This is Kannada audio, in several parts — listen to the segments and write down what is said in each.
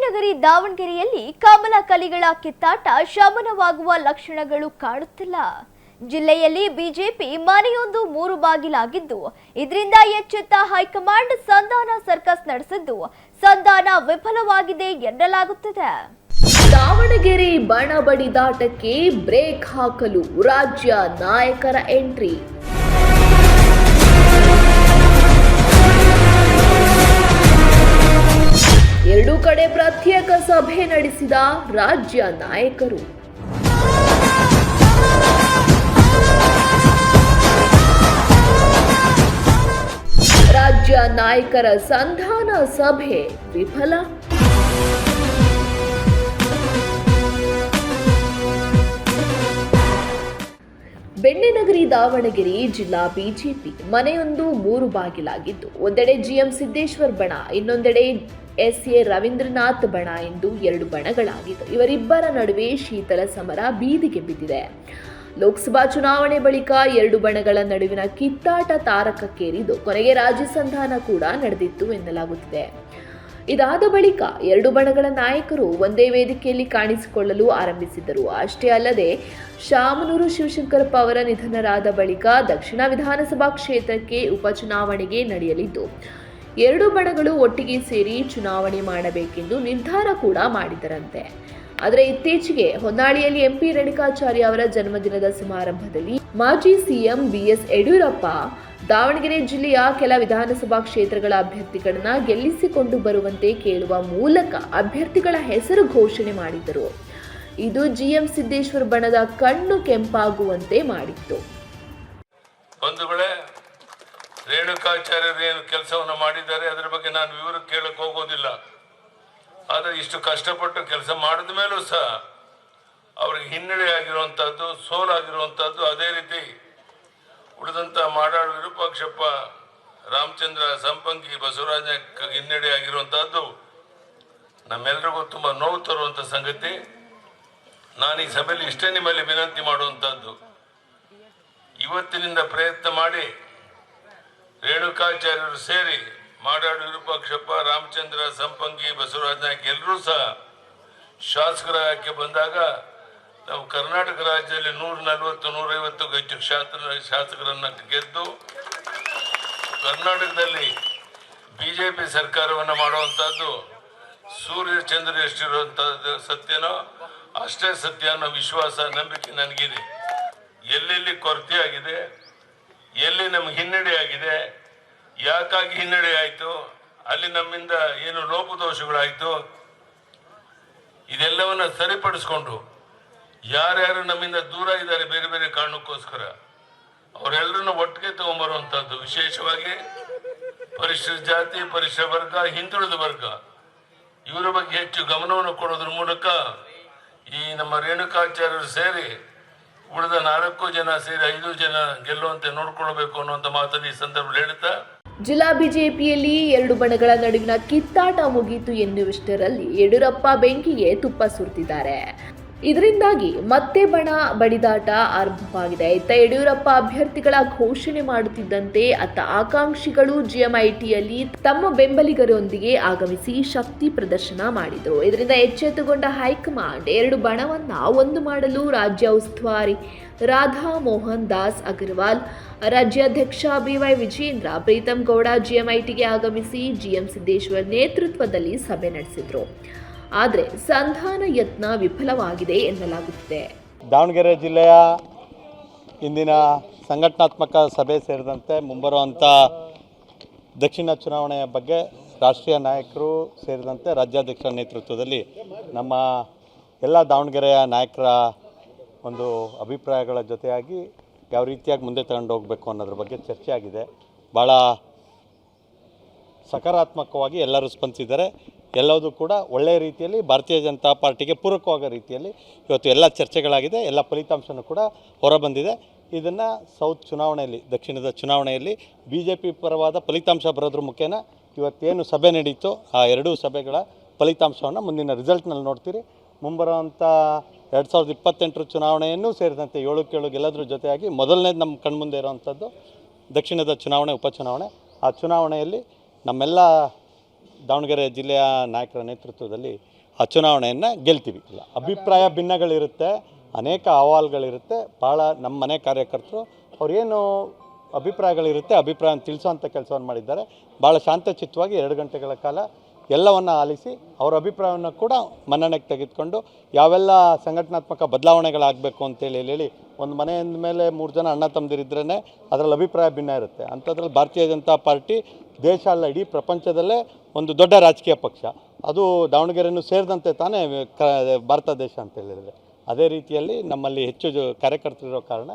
ಬೆಣ್ಣಿನಗರಿ ದಾವಣಗೆರೆಯಲ್ಲಿ ಕಮಲ ಕಲಿಗಳ ಕಿತ್ತಾಟ ಶಮನವಾಗುವ ಲಕ್ಷಣಗಳು ಕಾಣುತ್ತಿಲ್ಲ. ಜಿಲ್ಲೆಯಲ್ಲಿ ಬಿಜೆಪಿ ಮನೆಯೊಂದು ಮೂರು ಬಾಗಿಲಾಗಿದ್ದು, ಇದರಿಂದ ಎಚ್ಚೆತ್ತ ಹೈಕಮಾಂಡ್ ಸಂಧಾನ ಸರ್ಕಸ್ ನಡೆಸಿದ್ದು ಸಂಧಾನ ವಿಫಲವಾಗಿದೆ ಎನ್ನಲಾಗುತ್ತಿದೆ. ದಾವಣಗೆರೆ ಬಣ ಬಡಿದಾಟಕ್ಕೆ ಬ್ರೇಕ್ ಹಾಕಲು ರಾಜ್ಯ ನಾಯಕರ ಎಂಟ್ರಿ. ಎರಡೂ ಕಡೆ ಪ್ರತ್ಯೇಕ ಸಭೆ ನಡೆಸಿದ ರಾಜ್ಯ ನಾಯಕರು. ರಾಜ್ಯ ನಾಯಕರ ಸಂಧಾನ ಸಭೆ ವಿಫಲ. ಬೆಣ್ಣಿನಗರಿ ದಾವಣಗೆರೆ ಜಿಲ್ಲಾ ಬಿಜೆಪಿ ಮನೆಯೊಂದು ಮೂರು ಬಾಗಿಲಾಗಿದ್ದು, ಒಂದೆಡೆ ಜಿಎಂ ಸಿದ್ದೇಶ್ವರ್ ಬಣ, ಇನ್ನೊಂದೆಡೆ ಎಸ್ಎ ರವೀಂದ್ರನಾಥ್ ಬಣ ಎಂದು ಎರಡು ಬಣಗಳಾಗಿದ್ದು, ಇವರಿಬ್ಬರ ನಡುವೆ ಶೀತಲ ಸಮರ ಬೀದಿಗೆ ಬಿದ್ದಿದೆ. ಲೋಕಸಭಾ ಚುನಾವಣೆ ಬಳಿಕ ಎರಡು ಬಣಗಳ ನಡುವಿನ ಕಿತ್ತಾಟ ತಾರಕಕ್ಕೇರಿದ್ದು, ಕೊನೆಗೆ ರಾಜ್ಯ ಸಂಧಾನ ಕೂಡ ನಡೆದಿತ್ತು ಎನ್ನಲಾಗುತ್ತಿದೆ. ಇದಾದ ಬಳಿಕ ಎರಡು ಬಣಗಳ ನಾಯಕರು ಒಂದೇ ವೇದಿಕೆಯಲ್ಲಿ ಕಾಣಿಸಿಕೊಳ್ಳಲು ಆರಂಭಿಸಿದರು. ಅಷ್ಟೇ ಅಲ್ಲದೆ ಶಾಮನೂರು ಶಿವಶಂಕರಪ್ಪ ಅವರ ನಿಧನರಾದ ಬಳಿಕ ದಕ್ಷಿಣ ವಿಧಾನಸಭಾ ಕ್ಷೇತ್ರಕ್ಕೆ ಉಪಚುನಾವಣೆಗೆ ನಡೆಯಲಿದ್ದು, ಎರಡು ಬಣಗಳು ಒಟ್ಟಿಗೆ ಸೇರಿ ಚುನಾವಣೆ ಮಾಡಬೇಕೆಂದು ನಿರ್ಧಾರ ಕೂಡ ಮಾಡಿದರಂತೆ. ಆದರೆ ಇತ್ತೀಚೆಗೆ ಹೊನ್ನಾಳಿಯಲ್ಲಿ ಎಂಪಿ ರೇಣುಕಾಚಾರ್ಯ ಅವರ ಜನ್ಮದಿನದ ಸಮಾರಂಭದಲ್ಲಿ ಮಾಜಿ ಸಿಎಂ ಬಿಎಸ್ ಯಡಿಯೂರಪ್ಪ ದಾವಣಗೆರೆ ಜಿಲ್ಲೆಯ ಕೆಲ ವಿಧಾನಸಭಾ ಕ್ಷೇತ್ರಗಳ ಅಭ್ಯರ್ಥಿಗಳನ್ನ ಗೆಲ್ಲಿಸಿಕೊಂಡು ಬರುವಂತೆ ಕೇಳುವ ಮೂಲಕ ಅಭ್ಯರ್ಥಿಗಳ ಹೆಸರು ಘೋಷಣೆ ಮಾಡಿದರು. ಇದು ಜಿಎಂ ಸಿದ್ದೇಶ್ವರ್ ಬಣದ ಕಣ್ಣು ಕೆಂಪಾಗುವಂತೆ ಮಾಡಿತ್ತು. ಒಂದು ವೇಳೆ ರೇಣುಕಾಚಾರ್ಯರು ಏನು ಕೆಲಸವನ್ನು ಮಾಡಿದ್ದಾರೆ ಅದರ ಬಗ್ಗೆ ನಾನು ವಿವರ ಕೇಳಕ್ಕೆ ಹೋಗೋದಿಲ್ಲ. ಆದರೆ ಇಷ್ಟು ಕಷ್ಟಪಟ್ಟು ಕೆಲಸ ಮಾಡಿದ ಮೇಲೂ ಸಹ ಅವ್ರಿಗೆ ಹಿನ್ನಡೆ ಆಗಿರುವಂಥದ್ದು, ಸೋಲಾಗಿರುವಂಥದ್ದು, ಅದೇ ರೀತಿ ಉಳಿದಂಥ ಮಾಡಾಳು ವಿರೂಪಾಕ್ಷಪ್ಪ, ರಾಮಚಂದ್ರ ಸಂಪಂಗಿ, ಬಸವರಾಜ ಹಿನ್ನಡೆ ಆಗಿರುವಂಥದ್ದು ನಮ್ಮೆಲ್ಲರಿಗೂ ತುಂಬ ನೋವು ತರುವಂಥ ಸಂಗತಿ. ನಾನು ಈ ಸಭೆಯಲ್ಲಿ ಇಷ್ಟೇ ನಿಮ್ಮಲ್ಲಿ ವಿನಂತಿ ಮಾಡುವಂಥದ್ದು, ಇವತ್ತಿನಿಂದ ಪ್ರಯತ್ನ ಮಾಡಿ ರೇಣುಕಾಚಾರ್ಯರು ಸೇರಿ ಮಾಡಾಳು ವಿರೂಪಾಕ್ಷಪ್ಪ, ರಾಮಚಂದ್ರ ಸಂಪಂಗಿ, ಬಸವರಾಜ ನಾಯ್ಕ ಎಲ್ಲರೂ ಸಹ ಶಾಸಕರ ಆಯ್ಕೆ ಬಂದಾಗ ನಾವು ಕರ್ನಾಟಕ ರಾಜ್ಯದಲ್ಲಿ 140-150 ಹೆಚ್ಚು ಶಾಸಕರನ್ನು ಗೆದ್ದು ಕರ್ನಾಟಕದಲ್ಲಿ ಬಿಜೆಪಿ ಸರ್ಕಾರವನ್ನು ಮಾಡುವಂಥದ್ದು ಸೂರ್ಯ ಚಂದ್ರ ಎಷ್ಟಿರುವಂಥದ್ದು ಸತ್ಯನೋ ಅಷ್ಟೇ ಸತ್ಯ ಅನ್ನೋ ವಿಶ್ವಾಸ, ನಂಬಿಕೆ ನನಗಿದೆ. ಎಲ್ಲೆಲ್ಲಿ ಕೊರತೆ ಆಗಿದೆ, ಎಲ್ಲಿ ನಮ್ಗೆ ಹಿನ್ನಡೆ ಆಗಿದೆ, ಯಾಕಾಗಿ ಹಿನ್ನಡೆ ಆಯಿತು, ಅಲ್ಲಿ ನಮ್ಮಿಂದ ಏನು ಲೋಪದೋಷಗಳಾಯಿತು, ಇದೆಲ್ಲವನ್ನ ಸರಿಪಡಿಸ್ಕೊಂಡು ಯಾರ್ಯಾರು ನಮ್ಮಿಂದ ದೂರ ಇದ್ದಾರೆ ಬೇರೆ ಬೇರೆ ಕಾರಣಕ್ಕೋಸ್ಕರ ಅವರೆಲ್ಲರನ್ನು ಒಟ್ಟಿಗೆ ತಗೊಂಡ್ಬರುವಂಥದ್ದು, ವಿಶೇಷವಾಗಿ ಪರಿಶಿಷ್ಟ ಜಾತಿ, ಪರಿಶಿಷ್ಟ ವರ್ಗ, ಹಿಂದುಳಿದ ವರ್ಗ ಇವರ ಬಗ್ಗೆ ಹೆಚ್ಚು ಗಮನವನ್ನು ಕೊಡೋದ್ರ ಮೂಲಕ ಈ ನಮ್ಮ ರೇಣುಕಾಚಾರ್ಯರು ಸೇರಿ ಉಳಿದ 4 ಜನ ಸೇರಿ 5 ಜನ ಗೆಲ್ಲುವಂತೆ ನೋಡ್ಕೊಳ್ಬೇಕು ಅನ್ನುವಂಥ ಮಾತನ್ನು ಈ ಸಂದರ್ಭದಲ್ಲಿ ಹೇಳ್ತಾ, ಜಿಲ್ಲಾ ಬಿಜೆಪಿಯಲ್ಲಿ ಎರಡು ಬಣಗಳ ನಡುವಿನ ಕಿತ್ತಾಟ ಮುಗಿಯಿತು ಎನ್ನುವಷ್ಟರಲ್ಲಿ ಯಡಿಯೂರಪ್ಪ ಬೆಂಕಿಗೆ ತುಪ್ಪ ಸುರಿದಿದ್ದಾರೆ. ಇದರಿಂದಾಗಿ ಮತ್ತೆ ಬಣ ಬಡಿದಾಟ ಆರಂಭವಾಗಿದೆ. ಇತ್ತ ಯಡಿಯೂರಪ್ಪ ಅಭ್ಯರ್ಥಿಗಳ ಘೋಷಣೆ ಮಾಡುತ್ತಿದ್ದಂತೆ ಅತ್ತ ಆಕಾಂಕ್ಷಿಗಳು ಜಿಎಂಐಟಿಯಲ್ಲಿ ತಮ್ಮ ಬೆಂಬಲಿಗರೊಂದಿಗೆ ಆಗಮಿಸಿ ಶಕ್ತಿ ಪ್ರದರ್ಶನ ಮಾಡಿದರು. ಇದರಿಂದ ಎಚ್ಚೆತ್ತುಕೊಂಡ ಹೈಕಮಾಂಡ್ ಎರಡು ಬಣವನ್ನ ಒಂದು ಮಾಡಲು ರಾಜ್ಯ ಉಸ್ತುವಾರಿ ರಾಧಾ ಮೋಹನ್ ದಾಸ್ ಅಗರ್ವಾಲ್, ರಾಜ್ಯಾಧ್ಯಕ್ಷ ಬಿವೈ ವಿಜೇಂದ್ರ, ಪ್ರೀತಂ ಗೌಡ ಜಿಎಂಐಟಿಗೆ ಆಗಮಿಸಿ ಜಿಎಂ ಸಿದ್ದೇಶ್ವರ್ ನೇತೃತ್ವದಲ್ಲಿ ಸಭೆ ನಡೆಸಿದರು. ಆದರೆ ಸಂಧಾನ ಯತ್ನ ವಿಫಲವಾಗಿದೆ ಎನ್ನಲಾಗುತ್ತಿದೆ. ದಾವಣಗೆರೆ ಜಿಲ್ಲೆಯ ಇಂದಿನ ಸಂಘಟನಾತ್ಮಕ ಸಭೆ ಸೇರಿದಂತೆ ಮುಂಬರುವಂಥ ದಕ್ಷಿಣ ಚುನಾವಣೆಯ ಬಗ್ಗೆ ರಾಷ್ಟ್ರೀಯ ನಾಯಕರು ಸೇರಿದಂತೆ ರಾಜ್ಯಾಧ್ಯಕ್ಷರ ನೇತೃತ್ವದಲ್ಲಿ ನಮ್ಮ ಎಲ್ಲ ದಾವಣಗೆರೆಯ ನಾಯಕರ ಒಂದು ಅಭಿಪ್ರಾಯಗಳ ಜೊತೆಯಾಗಿ ಯಾವ ರೀತಿಯಾಗಿ ಮುಂದೆ ತಗೊಂಡು ಹೋಗಬೇಕು ಅನ್ನೋದ್ರ ಬಗ್ಗೆ ಚರ್ಚೆ ಆಗಿದೆ. ಭಾಳ ಸಕಾರಾತ್ಮಕವಾಗಿ ಎಲ್ಲರೂ ಸ್ಪಂದಿಸಿದ್ದಾರೆ. ಎಲ್ಲವೂ ಕೂಡ ಒಳ್ಳೆಯ ರೀತಿಯಲ್ಲಿ ಭಾರತೀಯ ಜನತಾ ಪಾರ್ಟಿಗೆ ಪೂರಕವಾದ ರೀತಿಯಲ್ಲಿ ಇವತ್ತು ಎಲ್ಲ ಚರ್ಚೆಗಳಾಗಿದೆ. ಎಲ್ಲ ಫಲಿತಾಂಶನೂ ಕೂಡ ಹೊರಬಂದಿದೆ. ಇದನ್ನು ಸೌತ್ ಚುನಾವಣೆಯಲ್ಲಿ, ದಕ್ಷಿಣದ ಚುನಾವಣೆಯಲ್ಲಿ BJP ಪರವಾದ ಫಲಿತಾಂಶ ಬರೋದ್ರ ಮುಖೇನ ಇವತ್ತೇನು ಸಭೆ ನಡೀತು ಆ ಎರಡೂ ಸಭೆಗಳ ಫಲಿತಾಂಶವನ್ನು ಮುಂದಿನ ರಿಸಲ್ಟ್ನಲ್ಲಿ ನೋಡ್ತೀರಿ. ಮುಂಬರುವಂಥ 2028 ಚುನಾವಣೆಯನ್ನು ಸೇರಿದಂತೆ 7 ಗೆಲ್ಲೋದ್ರ ಜೊತೆಯಾಗಿ ಮೊದಲನೇದು ನಮ್ಮ ಕಣ್ಮುಂದೆ ಇರುವಂಥದ್ದು ದಕ್ಷಿಣದ ಚುನಾವಣೆ, ಉಪಚುನಾವಣೆ. ಆ ಚುನಾವಣೆಯಲ್ಲಿ ನಮ್ಮೆಲ್ಲ ದಾವಣಗೆರೆ ಜಿಲ್ಲೆಯ ನಾಯಕರ ನೇತೃತ್ವದಲ್ಲಿ ಆ ಚುನಾವಣೆಯನ್ನು ಗೆಲ್ತೀವಿ. ಇಲ್ಲ, ಅಭಿಪ್ರಾಯ ಭಿನ್ನಗಳಿರುತ್ತೆ, ಅನೇಕ ಅಹವಾಲುಗಳಿರುತ್ತೆ. ಭಾಳ ನಮ್ಮ ಮನೆ ಕಾರ್ಯಕರ್ತರು ಅವ್ರೇನು ಅಭಿಪ್ರಾಯಗಳಿರುತ್ತೆ ಅಭಿಪ್ರಾಯವನ್ನು ತಿಳಿಸೋವಂಥ ಕೆಲಸವನ್ನು ಮಾಡಿದ್ದಾರೆ. ಭಾಳ ಶಾಂತಚಿತ್ತವಾಗಿ 2 ಗಂಟೆಗಳ ಕಾಲ ಎಲ್ಲವನ್ನು ಆಲಿಸಿ ಅವರ ಅಭಿಪ್ರಾಯವನ್ನು ಕೂಡ ಮನ್ನಣೆಗೆ ತೆಗೆದುಕೊಂಡು ಯಾವೆಲ್ಲ ಸಂಘಟನಾತ್ಮಕ ಬದಲಾವಣೆಗಳಾಗಬೇಕು ಅಂತೇಳಿ ಹೇಳಿ ಒಂದು ಮನೆ ಮೇಲೆ 3 ಜನ ಅಣ್ಣ ತಮ್ಮದಿರಿದ್ರೇ ಅದರಲ್ಲಿ ಅಭಿಪ್ರಾಯ ಭಿನ್ನ ಇರುತ್ತೆ. ಅಂಥದ್ರಲ್ಲಿ ಭಾರತೀಯ ಜನತಾ ಪಾರ್ಟಿ ದೇಶ ಅಲ್ಲ ಇಡೀ ಪ್ರಪಂಚದಲ್ಲೇ ಒಂದು ದೊಡ್ಡ ರಾಜಕೀಯ ಪಕ್ಷ. ಅದು ದಾವಣಗೆರೆನೂ ಸೇರಿದಂತೆ ತಾನೇ ಭಾರತ ದೇಶ ಅಂತ ಹೇಳಿದರೆ, ಅದೇ ರೀತಿಯಲ್ಲಿ ನಮ್ಮಲ್ಲಿ ಹೆಚ್ಚು ಕಾರ್ಯಕರ್ತರಿರೋ ಕಾರಣ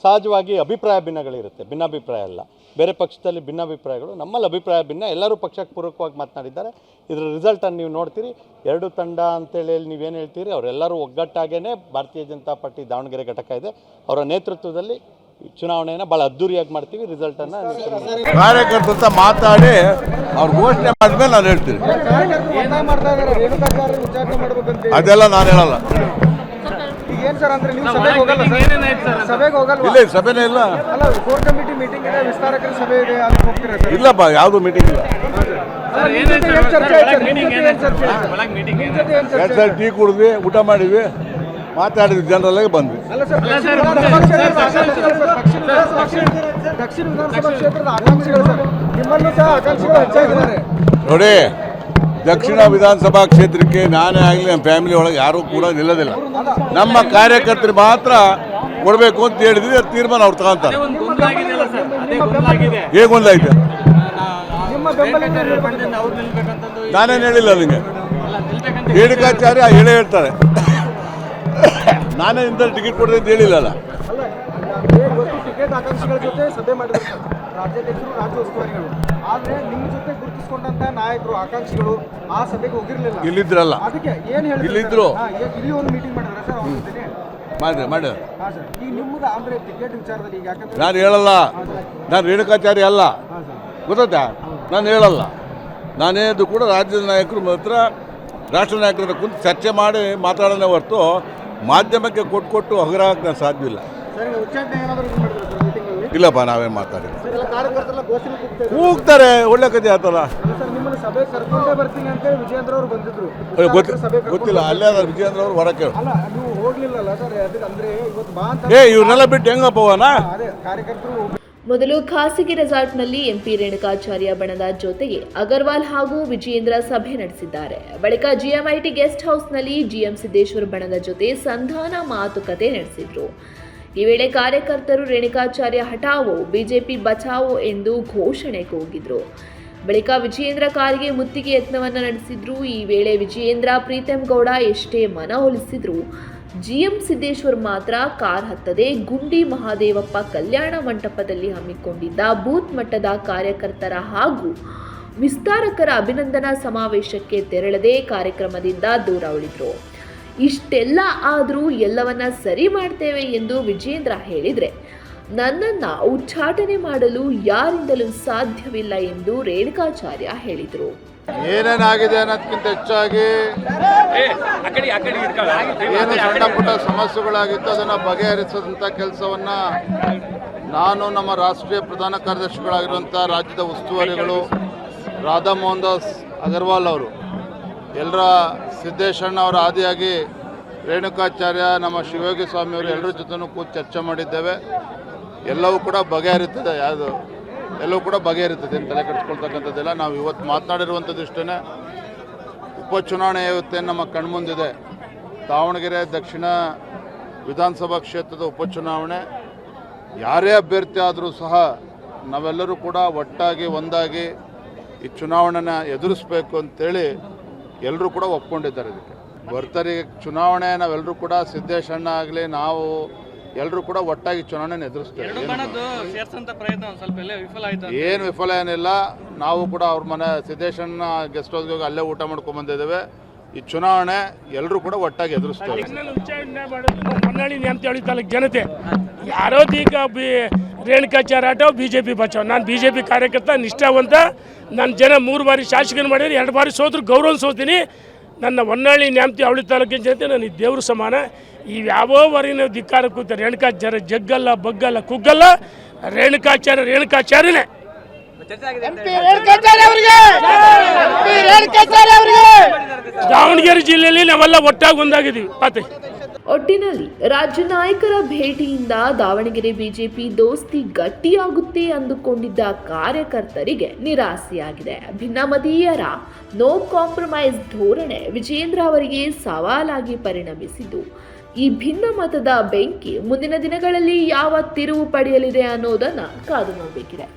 ಸಹಜವಾಗಿ ಅಭಿಪ್ರಾಯ ಭಿನ್ನಗಳಿರುತ್ತೆ. ಭಿನ್ನಾಭಿಪ್ರಾಯ ಅಲ್ಲ, ಬೇರೆ ಪಕ್ಷದಲ್ಲಿ ಭಿನ್ನಾಭಿಪ್ರಾಯಗಳು, ನಮ್ಮಲ್ಲಿ ಅಭಿಪ್ರಾಯ ಭಿನ್ನ. ಎಲ್ಲರೂ ಪಕ್ಷಕ್ಕೆ ಪೂರಕವಾಗಿ ಮಾತನಾಡಿದ್ದಾರೆ. ಇದರ ರಿಸಲ್ಟನ್ನು ನೀವು ನೋಡ್ತೀರಿ. 2 ತಂಡ ಅಂತೇಳಿ ನೀವೇನು ಹೇಳ್ತೀರಿ, ಅವರೆಲ್ಲರೂ ಒಗ್ಗಟ್ಟಾಗೇ ಭಾರತೀಯ ಜನತಾ ಪಾರ್ಟಿ ದಾವಣಗೆರೆ ಘಟಕ ಇದೆ. ಅವರ ನೇತೃತ್ವದಲ್ಲಿ ಚುನಾವಣೆಯನ್ನು ಭಾಳ ಅದ್ದೂರಿಯಾಗಿ ಮಾಡ್ತೀವಿ. ರಿಸಲ್ಟನ್ನು ಕಾರ್ಯಕರ್ತ ಮಾತಾಡಿ ಅವ್ರು ಘೋಷಣೆ ಮಾಡಿದ್ಮೇಲೆ ನಾನು ಹೇಳ್ತೀನಿ. ಅದೆಲ್ಲ ನಾನು ಹೇಳಲ್ಲ. ಇಲ್ಲ, ಸಭೆನೇ ಇಲ್ಲ. ಇಲ್ಲಪ್ಪ, ಯಾವುದು ಮೀಟಿಂಗ್ ಇಲ್ಲ. ಟೀ ಕುಡಿದ್ವಿ, ಊಟ ಮಾಡಿದ್ವಿ, ಮಾತಾಡಿದ್ವಿ, ಜನರಲ್ಲಾಗಿ ಬಂದ್ವಿ. ನೋಡಿ, ದಕ್ಷಿಣ ವಿಧಾನಸಭಾ ಕ್ಷೇತ್ರಕ್ಕೆ ನಾನೇ ಆಗಲಿ ನಮ್ಮ ಫ್ಯಾಮಿಲಿ ಒಳಗೆ ಯಾರೂ ಕೂಡ ನಿಲ್ಲೋದಿಲ್ಲ. ನಮ್ಮ ಕಾರ್ಯಕರ್ತರು ಮಾತ್ರ ಕೊಡಬೇಕು ಅಂತ ಹೇಳಿದ್ವಿ. ಅದು ತೀರ್ಮಾನ ಅವ್ರು ತಗೊಂತಾರೆ. ಹೇಗೊಂದಾಯ್ತು ನಾನೇನು ಹೇಳಿಲ್ಲ ನಿಮಗೆ. ರೇಣುಕಾಚಾರ್ಯ ಹೇಳೇ ಹೇಳ್ತಾರೆ. ನಾನೇ ಇಂಥ ಟಿಕೆಟ್ ಕೊಡದೆ ಅಂತ ಹೇಳಿಲ್ಲಲ್ಲ. ಟಿಕೆಟ್ ಆಕಾಂಕ್ಷಿಗಳ ಜೊತೆ ಸಭೆ ಮಾಡಿದ್ರು ರಾಜ್ಯಾಧ್ಯಕ್ಷರು, ರಾಜ್ಯ ಉಸ್ತುವಾರಿಗಳು. ಆದ್ರೆ ನಿಮ್ಮ ಜೊತೆ ಗುರುತಿಸಿಕೊಂಡಂತ ನಾಯಕರು, ಆಕಾಂಕ್ಷಿಗಳು ಆ ಸಭೆಗೆ ಹೋಗಿರ್ಲಿಲ್ಲ. ಇಲ್ಲಿದ್ರಲ್ಲ, ಅದಕ್ಕೆ ಏನ್ ಹೇಳಿ ಇಲ್ಲಿದ್ರು. ಇಲ್ಲಿ ಒಂದು ಮೀಟಿಂಗ್ ಮಾಡಿದ್ರೆ ಸರ್ ಅವ್ರ ಜೊತೆ ಮಾಡಿ. ಈಗ ನಿಮ್ಮದು ಅಂದ್ರೆ ಟಿಕೆಟ್ ವಿಚಾರದಲ್ಲಿ ಈಗ ಯಾಕಂದ್ರೆ ನಾನು ಹೇಳಲ್ಲ, ನಾನು ರೇಣುಕಾಚಾರ್ಯ ಅಲ್ಲ, ಗೊತ್ತಾ? ನಾನು ಹೇಳಲ್ಲ. ನಾನೇದು ಕೂಡ ರಾಜ್ಯದ ನಾಯಕರು ಮಾತ್ರ, ರಾಷ್ಟ್ರ ನಾಯಕರ ಕುಂತು ಚರ್ಚೆ ಮಾಡಿ ಮಾತಾಡೋಣ ಹೊರತು ಮಾಧ್ಯಮಕ್ಕೆ ಕೊಟ್ಟು ಹಗರಾಗಕ್ಕೆ ನಾನು ಸಾಧ್ಯವಿಲ್ಲ. ಇಲ್ಲಪ್ಪ, ನಾವೇನು ಮಾತಾಡಿಲ್ಲ. ಕೂಗ್ತಾರೆ, ಒಳ್ಳೆ ಕತೆ ಆತಲ್ಲ. ಗೊತ್ತಿಲ್ಲ, ಅಲ್ಲೇ ಅದ ವಿಜಯೇಂದ್ರ ಅವರು ಹೊರಕ್ಕೆ. ಇವ್ರನ್ನೆಲ್ಲ ಬಿಟ್ಟು ಹೆಂಗಪ್ಪ ಹೋಗೋಣ? ಮೊದಲು ಖಾಸಗಿ ರೆಸಾರ್ಟ್ನಲ್ಲಿ ಎಂಪಿ ರೇಣುಕಾಚಾರ್ಯ ಬಣದ ಜೊತೆಗೆ ಅಗರ್ವಾಲ್ ಹಾಗೂ ವಿಜಯೇಂದ್ರ ಸಭೆ ನಡೆಸಿದ್ದಾರೆ. ಬಳಿಕ ಜಿಎಂಐಟಿ ಗೆಸ್ಟ್ ಹೌಸ್ನಲ್ಲಿ ಜಿಎಂ ಸಿದ್ದೇಶ್ವರ್ ಬಣದ ಜೊತೆ ಸಂಧಾನ ಮಾತುಕತೆ ನಡೆಸಿದ್ರು. ಈ ವೇಳೆ ಕಾರ್ಯಕರ್ತರು ರೇಣುಕಾಚಾರ್ಯ ಹಠಾವೋ, ಬಿಜೆಪಿ ಬಚಾವೋ ಎಂದು ಘೋಷಣೆ ಕೂಗಿದ್ರು. ಬಳಿಕ ವಿಜಯೇಂದ್ರ ಕಾರಿಗೆ ಮುತ್ತಿಗೆ ಯತ್ನವನ್ನು ನಡೆಸಿದ್ರು. ಈ ವೇಳೆ ವಿಜಯೇಂದ್ರ ಪ್ರೀತಂ ಗೌಡ ಎಷ್ಟೇ ಮನವೊಲಿಸಿದ್ರು, ಜಿಎಂ ಸಿದ್ದೇಶ್ವರ್ ಮಾತ್ರ ಕಾರ್ ಹತ್ತದೆ ಗುಂಡಿ ಮಹಾದೇವಪ್ಪ ಕಲ್ಯಾಣ ಮಂಟಪದಲ್ಲಿ ಹಮ್ಮಿಕೊಂಡಿದ್ದ ಬೂತ್ ಮಟ್ಟದ ಕಾರ್ಯಕರ್ತರ ಹಾಗೂ ವಿಸ್ತಾರಕರ ಅಭಿನಂದನಾ ಸಮಾವೇಶಕ್ಕೆ ತೆರಳದೆ ಕಾರ್ಯಕ್ರಮದಿಂದ ದೂರ ಉಳಿದ್ರು. ಇಷ್ಟೆಲ್ಲ ಆದರೂ ಎಲ್ಲವನ್ನ ಸರಿ ಮಾಡ್ತೇವೆ ಎಂದು ವಿಜಯೇಂದ್ರ ಹೇಳಿದರೆ ನನ್ನನ್ನು ಉಚ್ಚಾಟನೆ ಮಾಡಲು ಯಾರಿಂದಲೂ ಸಾಧ್ಯವಿಲ್ಲ ಎಂದು ರೇಣುಕಾಚಾರ್ಯ ಹೇಳಿದರು. ಏನೇನಾಗಿದೆ ಅನ್ನೋದಕ್ಕಿಂತ ಹೆಚ್ಚಾಗಿ ಏನು ಸಣ್ಣ ಪುಟ್ಟ ಸಮಸ್ಯೆಗಳಾಗಿತ್ತು ಅದನ್ನು ಬಗೆಹರಿಸೋದಂಥ ಕೆಲಸವನ್ನು ನಾನು, ನಮ್ಮ ರಾಷ್ಟ್ರೀಯ ಪ್ರಧಾನ ಕಾರ್ಯದರ್ಶಿಗಳಾಗಿರುವಂಥ ರಾಜ್ಯದ ಉಸ್ತುವಾರಿಗಳು ರಾಧಾ ಮೋಹನ್ ದಾಸ್ ಅಗರ್ವಾಲ್ ಅವರು, ಎಲ್ಲರ ಸಿದ್ದೇಶಣ್ಣ ಅವರ ಆದಿಯಾಗಿ ರೇಣುಕಾಚಾರ್ಯ, ನಮ್ಮ ಶಿವಯೋಗಿ ಸ್ವಾಮಿಯವರು ಎಲ್ಲರ ಜೊತೆನೂ ಕೂತು ಚರ್ಚೆ ಮಾಡಿದ್ದೇವೆ. ಎಲ್ಲವೂ ಕೂಡ ಬಗೆಹರಿತದೆ. ಎಲ್ಲವೂ ಕೂಡ ಬಗೆಹರಿತದೆ ಅಂತ ತಲೆ ಕೆಡಿಸ್ಕೊಳ್ತಕ್ಕಂಥದ್ದೆಲ್ಲ. ನಾವು ಇವತ್ತು ಮಾತನಾಡಿರುವಂಥದ್ದು ಇಷ್ಟೇ. ಉಪಚುನಾವಣೆ ಇವತ್ತೇ ನಮ್ಮ ಕಣ್ಮುಂದಿದೆ. ದಾವಣಗೆರೆ ದಕ್ಷಿಣ ವಿಧಾನಸಭಾ ಕ್ಷೇತ್ರದ ಉಪಚುನಾವಣೆ. ಯಾರೇ ಅಭ್ಯರ್ಥಿ ಆದರೂ ಸಹ ನಾವೆಲ್ಲರೂ ಕೂಡ ಒಟ್ಟಾಗಿ ಒಂದಾಗಿ ಈ ಚುನಾವಣೆನ ಎದುರಿಸಬೇಕು ಅಂತೇಳಿ ಎಲ್ಲರೂ ಕೂಡ ಒಪ್ಕೊಂಡಿದ್ದಾರೆ. ಇದಕ್ಕೆ ಬರ್ತಾರೆ ಚುನಾವಣೆ. ನಾವೆಲ್ಲರೂ ಕೂಡ ಸಿದ್ದೇಶಣ್ಣ ಆಗಲಿ ನಾವು ಎಲ್ಲರೂ ಕೂಡ ಒಟ್ಟಾಗಿ ಚುನಾವಣೆ ಎದುರಿಸ್ತೇವೆ. ಏನು ವಿಫಲ ಏನಿಲ್ಲ. ನಾವು ಕೂಡ ಅವ್ರ ಮನೆ ಸಿದ್ದೇಶಣ್ಣ ಗೆಸ್ಟ್ ಹೌಸ್ಗೆ ಹೋಗಿ ಅಲ್ಲೇ ಊಟ ಮಾಡ್ಕೊಂಡು ಬಂದಿದ್ದೇವೆ. ಈ ಚುನಾವಣೆ ಎಲ್ಲರೂ ಕೂಡ ಒಟ್ಟಾಗಿ ಎದುರಿಸ್ತೇವೆ. ಹೊನ್ನಾಳಿ ನ್ಯಾಮತಿ ತಾಲೂಕು ಜನತೆ ಯಾರೋ ಈಗ ರೇಣುಕಾಚಾರ್ಯ ಆಟೋ ಬಿಜೆಪಿ ಬಚಾವ್. ನಾನು ಬಿಜೆಪಿ ಕಾರ್ಯಕರ್ತ, ನಿಷ್ಠಾವಂತ. ನನ್ನ ಜನ 3 ಬಾರಿ ಶಾಸಕನ ಮಾಡಿದ್ರೆ 2 ಬಾರಿ ಸೋದ್ರು, ಗೌರವ ಸೋತೀನಿ. ನನ್ನ ಹೊನ್ನಾಳಿ ನ್ಯಾಮತಿ ಅವಳಿ ತಾಲೂಕಿನ ಜನತೆ ನನಗೆ ದೇವ್ರ ಸಮಾನ. ಈ ಯಾವೋ ವರಿನ ಧಿಕ್ಕಾರ ಕೂತ ರೇಣುಕಾಚಾರ್ಯ ಜಗ್ಗಲ್ಲ, ಬಗ್ಗಲ್ಲ, ಕುಗ್ಗಲ್ಲ. ರೇಣುಕಾಚಾರ್ಯನೇ. ದಾವಣಗೆರೆ ಜಿಲ್ಲೆಯಲ್ಲಿ ನಾವೆಲ್ಲ ಒಟ್ಟಾಗಿ ಒಂದಾಗಿದ್ದೀವಿ ಮತ್ತೆ. ಒಟ್ಟಿನಲ್ಲಿ ರಾಜ್ಯ ನಾಯಕರ ಭೇಟಿಯಿಂದ ದಾವಣಗೆರೆ ಬಿಜೆಪಿ ದೋಸ್ತಿ ಗಟ್ಟಿಯಾಗುತ್ತೆ ಅಂದುಕೊಂಡಿದ್ದ ಕಾರ್ಯಕರ್ತರಿಗೆ ನಿರಾಸೆಯಾಗಿದೆ. ಭಿನ್ನಮತೀಯರ ನೋ ಕಾಂಪ್ರಮೈಸ್ ಧೋರಣೆ ವಿಜಯೇಂದ್ರ ಅವರಿಗೆ ಸವಾಲಾಗಿ ಪರಿಣಮಿಸಿದ್ದು, ಈ ಭಿನ್ನಮತದ ಬೆಂಕಿ ಮುಂದಿನ ದಿನಗಳಲ್ಲಿ ಯಾವ ತಿರುವು ಪಡೆಯಲಿದೆ ಅನ್ನೋದನ್ನ ಕಾದು ನೋಡಬೇಕಿದೆ.